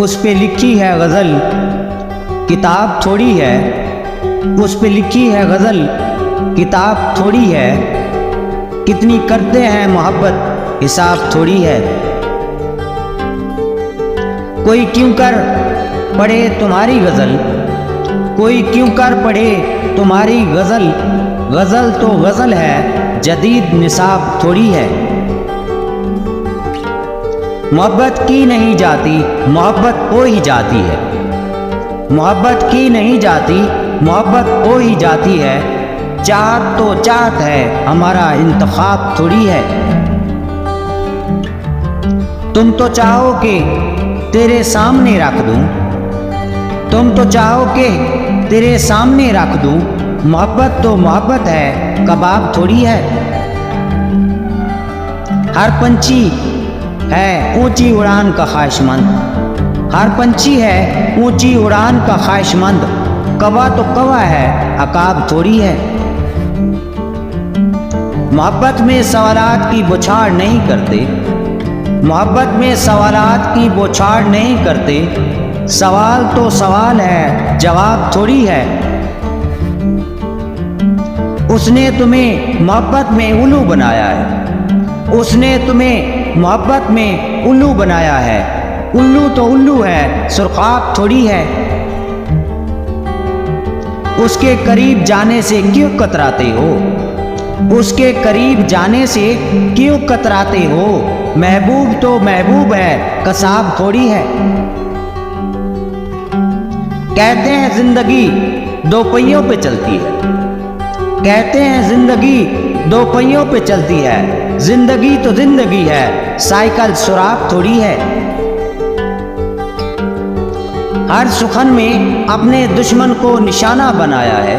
उस पे लिखी है गज़ल किताब थोड़ी है, उस पे लिखी है गज़ल किताब थोड़ी है, कितनी करते हैं मोहब्बत हिसाब थोड़ी है। कोई क्यों कर पढ़े तुम्हारी गज़ल, कोई क्यों कर पढ़े तुम्हारी गज़ल, गज़ल तो गज़ल है जदीद निसाब थोड़ी है। मोहब्बत की नहीं जाती मोहब्बत हो ही जाती है, मोहब्बत की नहीं जाती मोहब्बत हो ही जाती है। चाहत तो चाहत है हमारा इंतखाब थोड़ी है। तुम तो चाहो कि तेरे सामने रख दूं, तुम तो चाहो कि तेरे सामने रख दूं, मोहब्बत तो मोहब्बत है कबाब थोड़ी है। हर पंछी है ऊंची उड़ान का ख्वाहिशमंद, हर पंछी है ऊंची उड़ान का ख्वाहिशमंद, कवा तो कवा है अकाब थोड़ी है। मोहब्बत में सवालात की बौछार नहीं करते, मोहब्बत में सवालात की बौछार नहीं करते, सवाल तो सवाल है जवाब थोड़ी है। उसने तुम्हें मोहब्बत में उल्लू बनाया है, उसने तुम्हें मोहब्बत में उल्लू बनाया है, उल्लू तो उल्लू है सुरखाब थोड़ी है। उसके करीब जाने से क्यों कतराते हो, उसके करीब जाने से क्यों कतराते हो, महबूब तो महबूब है कसाब थोड़ी है। कहते हैं जिंदगी दो पहियों पे चलती है, कहते हैं जिंदगी दो पहियों पे चलती है, जिंदगी तो जिंदगी है साइकिल सुराख थोड़ी है। हर सुखन में अपने दुश्मन को निशाना बनाया है,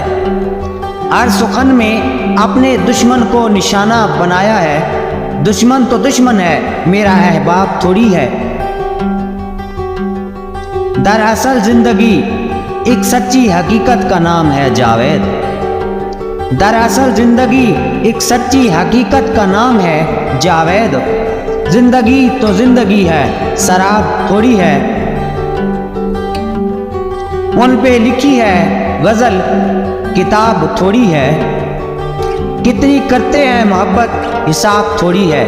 हर सुखन में अपने दुश्मन को निशाना बनाया है, दुश्मन तो दुश्मन है मेरा अहबाब थोड़ी है। दरअसल जिंदगी एक सच्ची हकीकत का नाम है जावेद, दरअसल जिंदगी एक सच्ची हकीकत का नाम है जावेद, जिंदगी तो जिंदगी है शराब थोड़ी है। उन पे लिखी है गज़ल किताब थोड़ी है, कितनी करते हैं मोहब्बत हिसाब थोड़ी है।